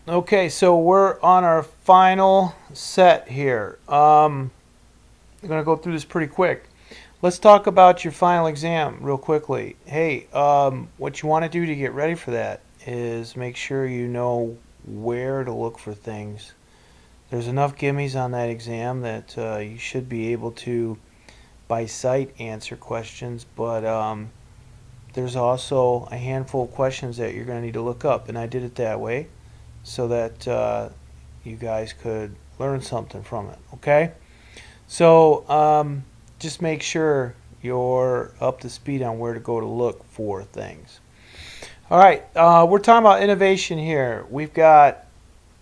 Okay, so we're on our final set here. I'm going to go through this pretty quick. Let's talk about your final exam real quickly. Hey, what you want to do to get ready for that is make sure you know where to look for things. There's enough gimmies on that exam that you should be able to, by sight, answer questions, but there's also a handful of questions that you're going to need to look up, and I did it that way so that you guys could learn something from it. Okay? So just make sure you're up to speed on where to go to look for things. All right, we're talking about innovation here. We've got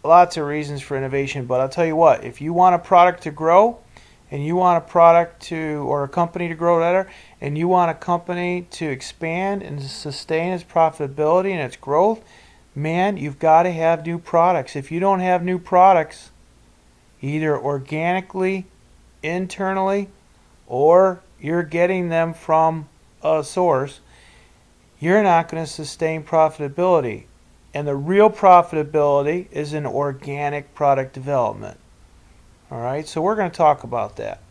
lots of reasons for innovation, but I'll tell you what, if you want a product to grow and you want a product to, or a company to grow better, and you want a company to expand and to sustain its profitability and its growth, man, you've got to have new products. If you don't have new products, either organically, internally, or you're getting them from a source, you're not going to sustain profitability. And the real profitability is in organic product development. All right, so we're going to talk about that.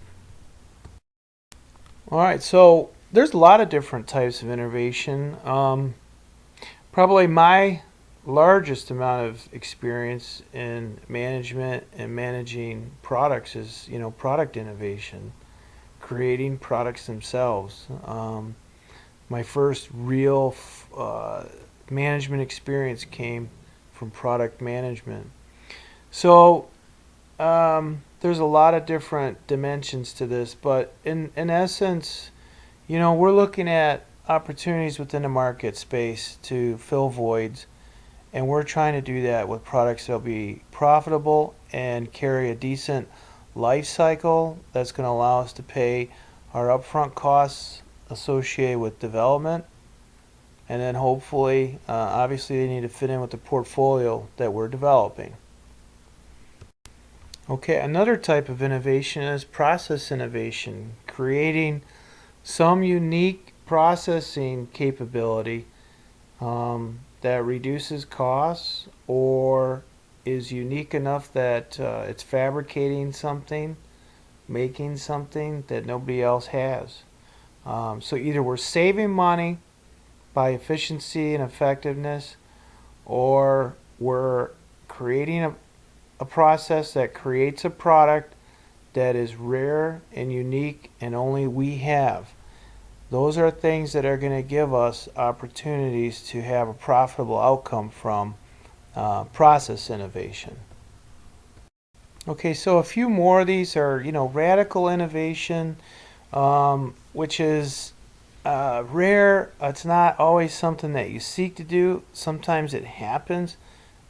All right, so there's a lot of different types of innovation. Probably my largest amount of experience in management and managing products is, product innovation, creating products themselves. My first real management experience came from product management. So there's a lot of different dimensions to this, but in essence, we're looking at opportunities within the market space to fill voids, and we're trying to do that with products that'll be profitable and carry a decent life cycle that's going to allow us to pay our upfront costs associated with development, and then hopefully, obviously, they need to fit in with the portfolio that we're developing. Okay, another type of innovation is process innovation, creating some unique processing capability that reduces costs or is unique enough that it's fabricating something, making something that nobody else has. So either we're saving money by efficiency and effectiveness, or we're creating a process that creates a product that is rare and unique and only we have. Those are things that are going to give us opportunities to have a profitable outcome from process innovation. Okay, so a few more of these are, radical innovation, which is rare. It's not always something that you seek to do. Sometimes it happens.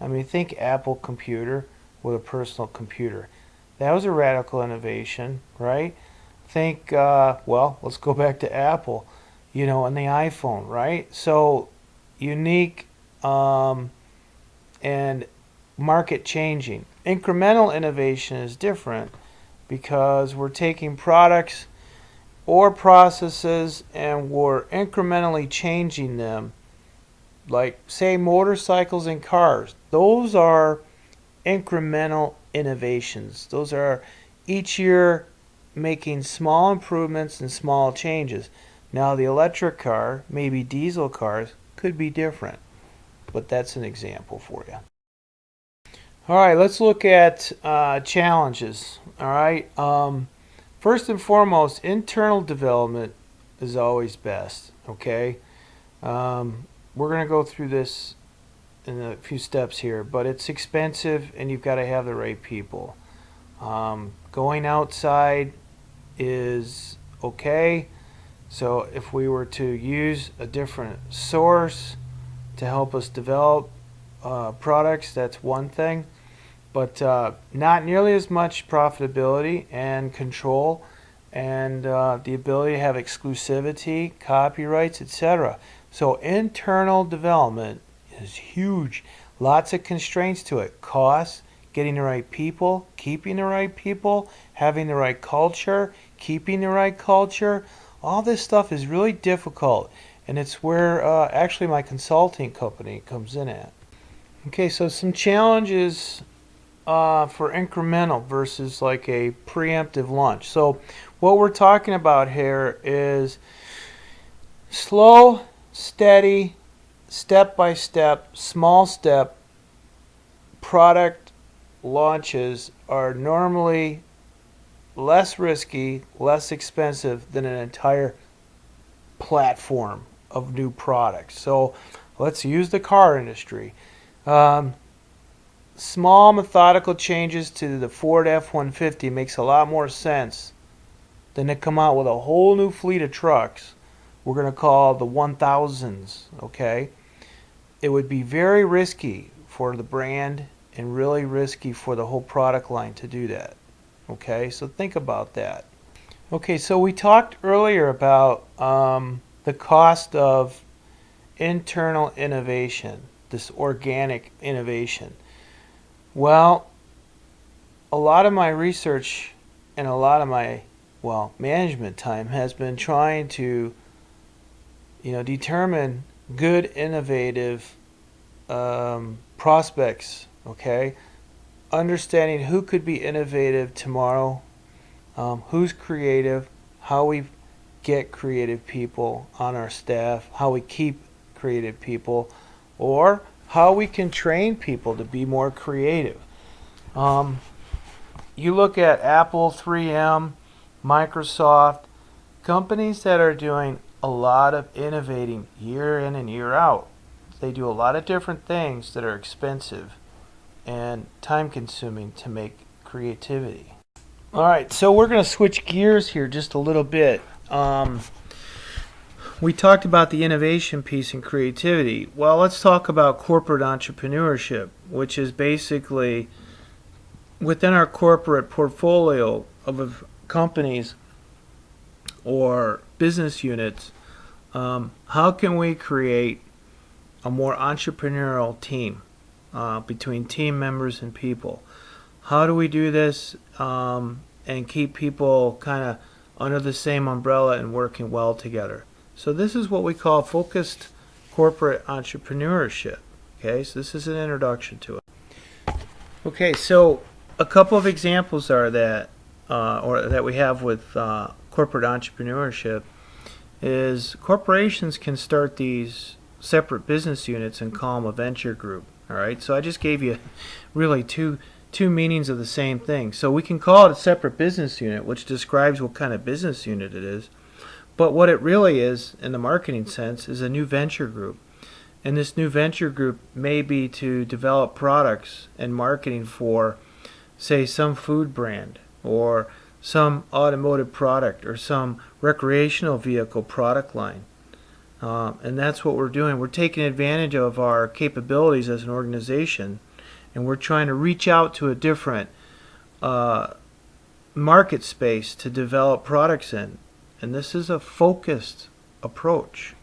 I mean, think Apple computer with a personal computer. That was a radical innovation, right? Think, let's go back to Apple, and the iPhone, right? So unique and market changing. Incremental innovation is different because we're taking products or processes and we're incrementally changing them. Like, say, motorcycles and cars. Those are incremental innovations. Those are each year making small improvements and small changes. Now, the electric car, maybe diesel cars, could be different, but that's an example for you. All right, let's look at challenges. All right, first and foremost, internal development is always best. Okay, we're going to go through this in a few steps here, but it's expensive and you've got to have the right people. Going outside is okay. So if we were to use a different source to help us develop products, that's one thing, but not nearly as much profitability and control and the ability to have exclusivity, copyrights, etc. So internal development is huge. Lots of constraints to it. Costs, getting the right people, keeping the right people, having the right culture, keeping the right culture. All this stuff is really difficult, and it's where actually my consulting company comes in at. Okay, so some challenges for incremental versus like a preemptive launch. So what we're talking about here is slow, steady, step by step, small step product launches are normally less risky, less expensive than an entire platform of new products. So let's use the car industry. Um, Small methodical changes to the Ford F-150 makes a lot more sense than to come out with a whole new fleet of trucks we're going to call the 1000s, okay? It would be very risky for the brand and really risky for the whole product line to do that, okay? So think about that. Okay, so we talked earlier about the cost of internal innovation, this organic innovation. Well, a lot of my research and a lot of my, management time has been trying to, determine good, innovative prospects, okay? Understanding who could be innovative tomorrow, who's creative, how we get creative people on our staff, how we keep creative people, or how we can train people to be more creative. You look at Apple, 3M, Microsoft, companies that are doing a lot of innovating year in and year out. They do a lot of different things that are expensive and time consuming to make creativity. All right, so we're going to switch gears here just a little bit. We talked about the innovation piece and creativity. Well, let's talk about corporate entrepreneurship, which is basically within our corporate portfolio of companies or business units, how can we create a more entrepreneurial team between team members and people? How do we do this and keep people kind of under the same umbrella and working well together? So this is what we call focused corporate entrepreneurship. Okay, so this is an introduction to it. Okay, so a couple of examples are that, or that we have with corporate entrepreneurship, is corporations can start these separate business units and call them a venture group. All right, so I just gave you really two meanings of the same thing. So we can call it a separate business unit, which describes what kind of business unit it is. But what it really is, in the marketing sense, is a new venture group. And this new venture group may be to develop products and marketing for, say, some food brand or some automotive product or some recreational vehicle product line. And that's what we're doing. We're taking advantage of our capabilities as an organization, and we're trying to reach out to a different market space to develop products in. And this is a focused approach.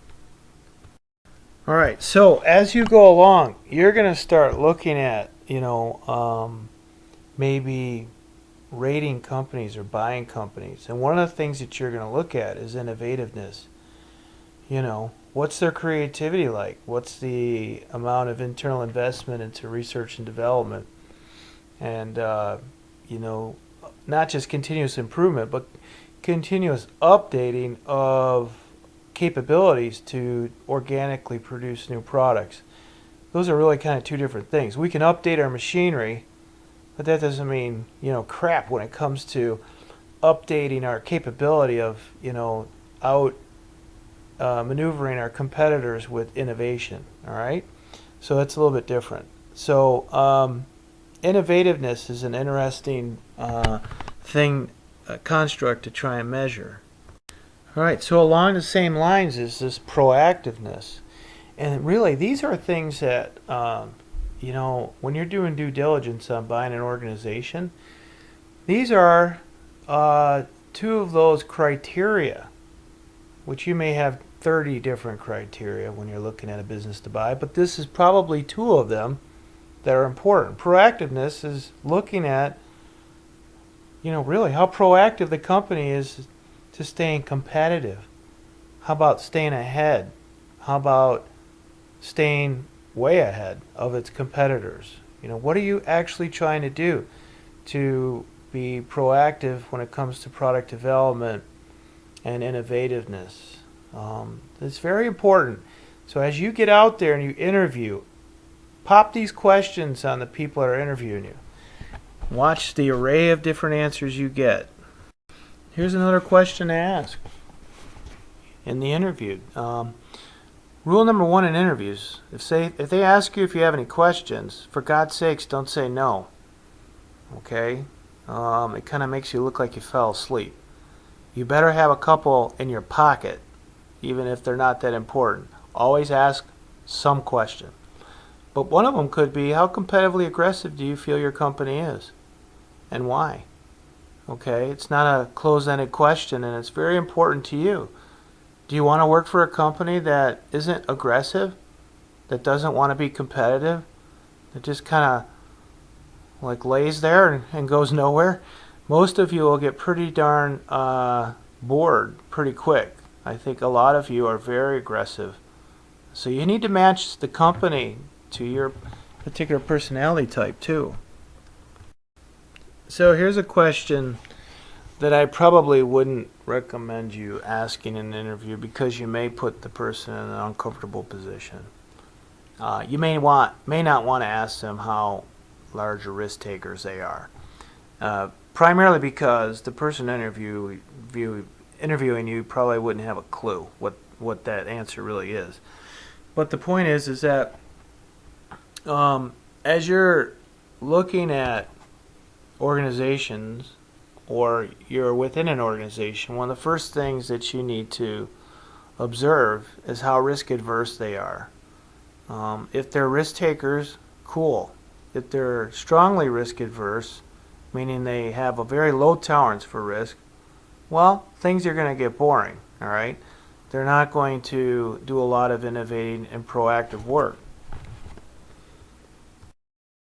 All right, so as you go along, you're going to start looking at, maybe rating companies or buying companies. And one of the things that you're going to look at is innovativeness. What's their creativity like? What's the amount of internal investment into research and development? And, not just continuous improvement, but continuous updating of capabilities to organically produce new products. Those are really kind of two different things. We can update our machinery, but that doesn't mean, crap when it comes to updating our capability of, out maneuvering our competitors with innovation. All right? So that's a little bit different. So innovativeness is an interesting thing, a construct to try and measure. All right, so along the same lines is this proactiveness. And really, these are things that, when you're doing due diligence on buying an organization, these are two of those criteria, which you may have 30 different criteria when you're looking at a business to buy, but this is probably two of them that are important. Proactiveness is looking at, really how proactive the company is to staying competitive. How about staying ahead? How about staying way ahead of its competitors. What are you actually trying to do to be proactive when it comes to product development and innovativeness? It's very important. So as you get out there and you interview, pop these questions on the people that are interviewing you. Watch the array of different answers you get. Here's another question to ask in the interview. Rule number 1 in interviews: if they ask you if you have any questions, for God's sakes, don't say no. Okay? It kind of makes you look like you fell asleep. You better have a couple in your pocket, even if they're not that important. Always ask some question. But one of them could be, how competitively aggressive do you feel your company is? And why? Okay? It's not a closed-ended question, and it's very important to you. Do you want to work for a company that isn't aggressive, that doesn't want to be competitive, that just kind of like lays there and goes nowhere? Most of you will get pretty darn bored pretty quick. I think a lot of you are very aggressive. So you need to match the company to your particular personality type too. So here's a question that I probably wouldn't recommend you asking in an interview, because you may put the person in an uncomfortable position. You may not want to ask them how large risk takers they are. Primarily because the person interviewing you probably wouldn't have a clue what that answer really is. But the point is that as you're looking at organizations, or you're within an organization, one of the first things that you need to observe is how risk adverse they are. If they're risk takers, cool. If they're strongly risk adverse, meaning they have a very low tolerance for risk, well, things are going to get boring, all right? They're not going to do a lot of innovating and proactive work.